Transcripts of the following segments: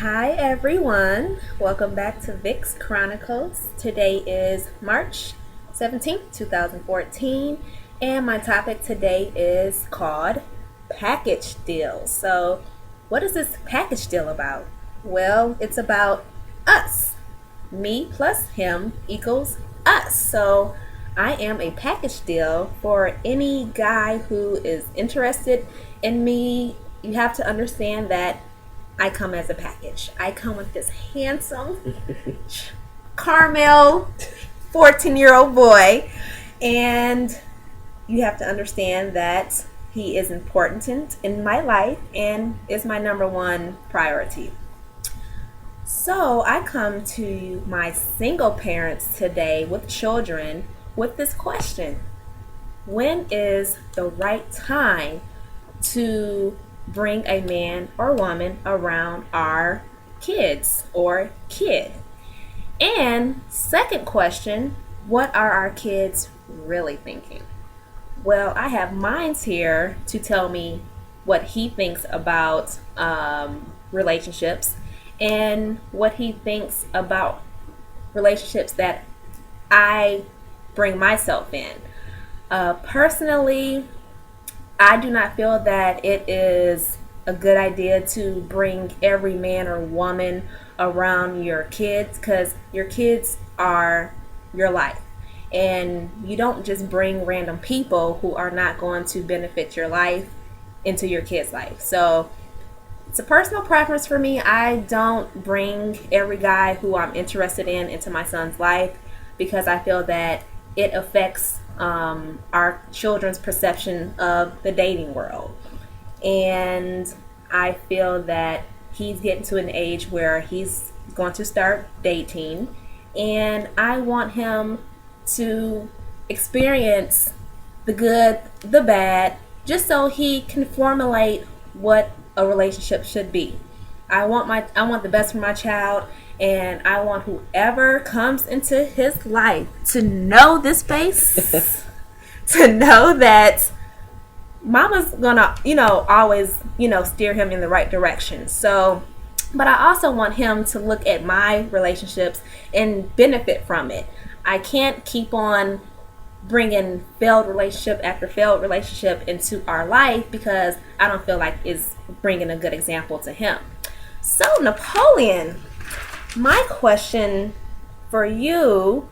Hi everyone, welcome back to Vix Chronicles. Today is March 17th, 2014, and my topic today is called package deals. So, what is this package deal about? Well, it's about us. Me plus him equals us. So, I am a package deal for any guy who is interested in me. You have to understand that I come as a package. I come with this handsome caramel 14-year-old boy, and you have to understand that he is important in my life and is my number one priority. So I come to my single parents today with children with this question: when is the right time to bring a man or woman around our kids or kid? And second question, what are our kids really thinking? Well, I have minds here to tell me what he thinks about relationships and what he thinks about relationships that I bring myself in. Personally, I do not feel that it is a good idea to bring every man or woman around your kids, because your kids are your life. And you don't just bring random people who are not going to benefit your life into your kid's life. So it's a personal preference for me. I don't bring every guy who I'm interested in into my son's life because I feel that it affects our children's perception of the dating world. And I feel that he's getting to an age where he's going to start dating, and I want him to experience the good, the bad, just so he can formulate what a relationship should be. I want the best for my child, and I want whoever comes into his life to know this space, to know that mama's gonna, always, steer him in the right direction. So, but I also want him to look at my relationships and benefit from it. I can't keep on bringing failed relationship after failed relationship into our life because I don't feel like it's bringing a good example to him. So, Napoleon, my question for you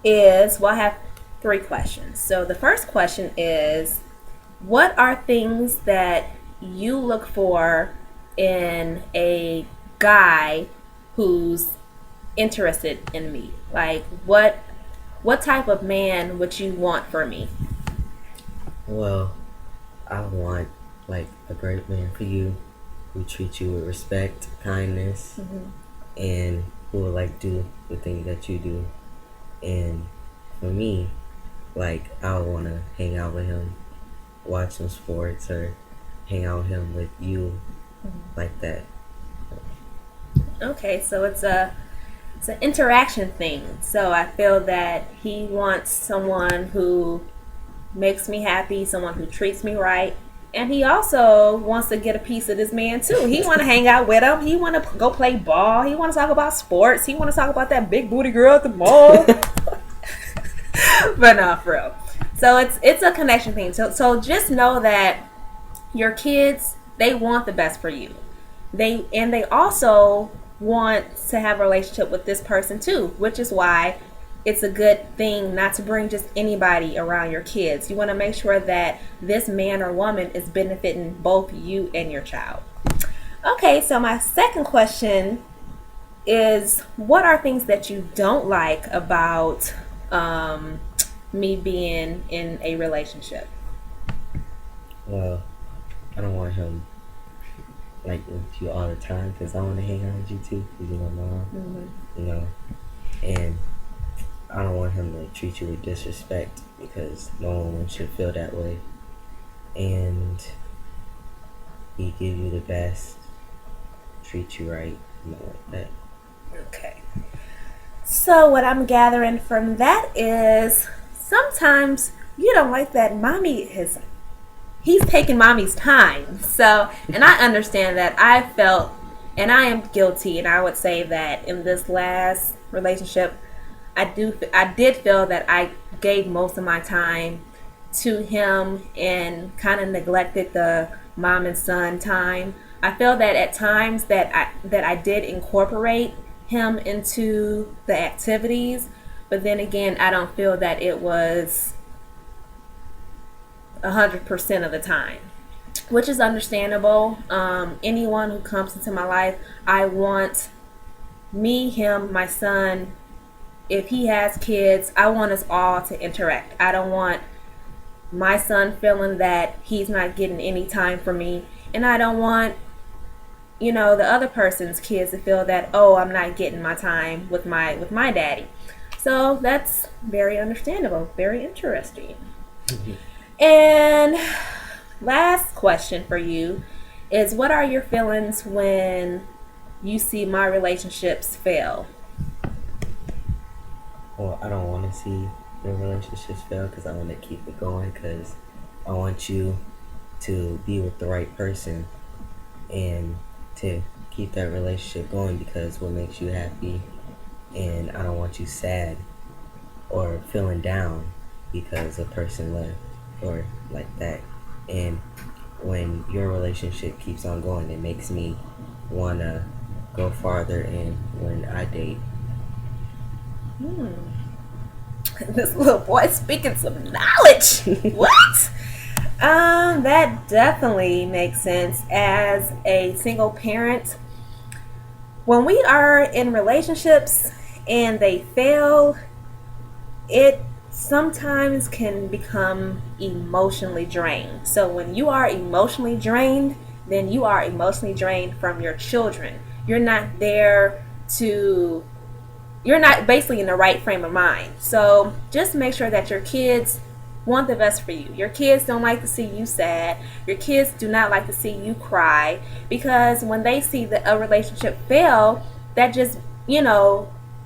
is, well, I have three questions. So the first question is, what are things that you look for in a guy who's interested in me? Like, what type of man would you want for me? Well, I want like a great man for you who treats you with respect, kindness, and who will like do the things that you do. And for me, like I want to hang out with him, watch some sports, or hang out with him with you, like that. Okay, so it's an interaction thing. So I feel that he wants someone who makes me happy, someone who treats me right, and he also wants to get a piece of this man too. He want to hang out with him. He want to go play ball. He want to talk about sports. He want to talk about that big booty girl at the mall. But no, for real. So it's a connection thing. So just know that your kids, they want the best for you. They also want to have a relationship with this person too, which is why it's a good thing not to bring just anybody around your kids. You want to make sure that this man or woman is benefiting both you and your child. Okay, so my second question is, what are things that you don't like about me being in a relationship? Well, I don't want him like with you all the time because I want to hang out with you too because you're my mom, you know. And I don't want him to treat you with disrespect because no one should feel that way. And he give you the best, treat you right, like that. Okay. So what I'm gathering from that is sometimes you don't like that he's taking mommy's time. So, and I understand that. I felt And I am guilty, and I would say that in this last relationship, I did feel that I gave most of my time to him and kind of neglected the mom and son time. I feel that at times that I did incorporate him into the activities, but then again, I don't feel that it was 100% of the time, which is understandable. Anyone who comes into my life, I want me, him, my son. If he has kids, I want us all to interact. I don't want my son feeling that he's not getting any time from me, and I don't want the other person's kids to feel that, oh, I'm not getting my time with my daddy. So that's very understandable, very interesting. And last question for you is, what are your feelings when you see my relationships fail? Well, I don't want to see your relationships fail because I want to keep it going because I want you to be with the right person and to keep that relationship going because what makes you happy, and I don't want you sad or feeling down because a person left or like that. And when your relationship keeps on going, it makes me want to go farther in when I date. This little boy speaking some knowledge. What? That definitely makes sense. As a single parent, when we are in relationships and they fail, it sometimes can become emotionally drained. So when you are emotionally drained, then you are emotionally drained from your children. You're not basically in the right frame of mind. So just make sure that your kids want the best for you. Your kids don't like to see you sad. Your kids do not like to see you cry, because when they see a relationship fail, that just,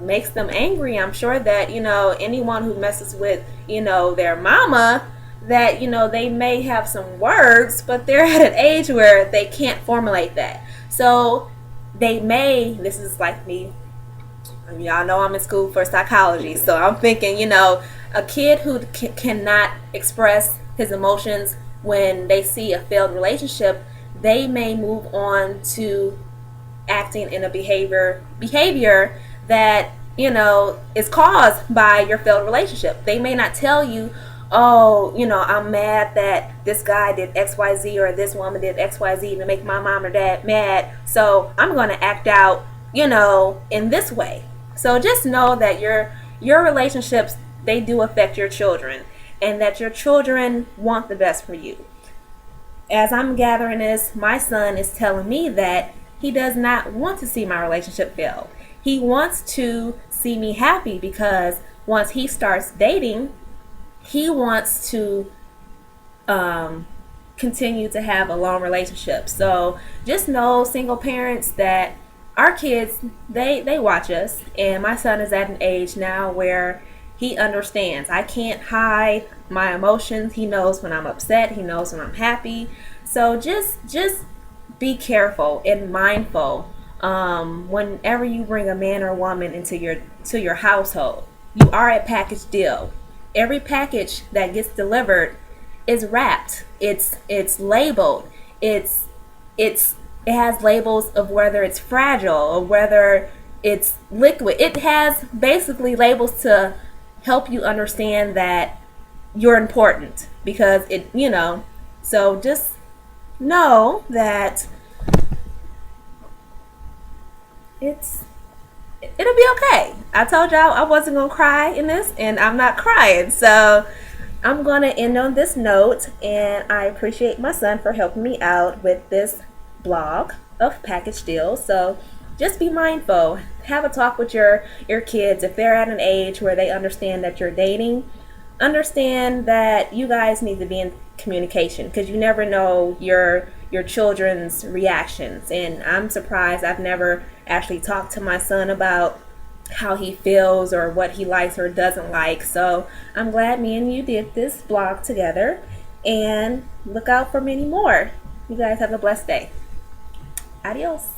makes them angry. I'm sure that, anyone who messes with, their mama, that, they may have some words, but they're at an age where they can't formulate that. So this is like me. Y'all know I'm in school for psychology, so I'm thinking, a kid who cannot express his emotions when they see a failed relationship, they may move on to acting in a behavior that, is caused by your failed relationship. They may not tell you, oh, I'm mad that this guy did XYZ or this woman did XYZ to make my mom or dad mad, so I'm going to act out, in this way. So just know that your relationships, they do affect your children, and that your children want the best for you. As I'm gathering this, my son is telling me that he does not want to see my relationship fail. He wants to see me happy, because once he starts dating, he wants to continue to have a long relationship. So just know, single parents, that our kids, they watch us, and my son is at an age now where he understands. I can't hide my emotions. He knows when I'm upset. He knows when I'm happy. So just be careful and mindful whenever you bring a man or woman into your household. You are a package deal. Every package that gets delivered is wrapped. It's labeled. It has labels of whether it's fragile or whether it's liquid. It has basically labels to help you understand that you're important, because so just know that it'll be okay. I told y'all I wasn't gonna cry in this, and I'm not crying. So I'm gonna end on this note, and I appreciate my son for helping me out with this blog of package deals. So just be mindful. Have a talk with your kids if they're at an age where they understand that you're dating. Understand that you guys need to be in communication, because you never know your children's reactions. And I'm surprised I've never actually talked to my son about how he feels or what he likes or doesn't like. So I'm glad me and you did this blog together, and look out for many more. You guys have a blessed day. Adios.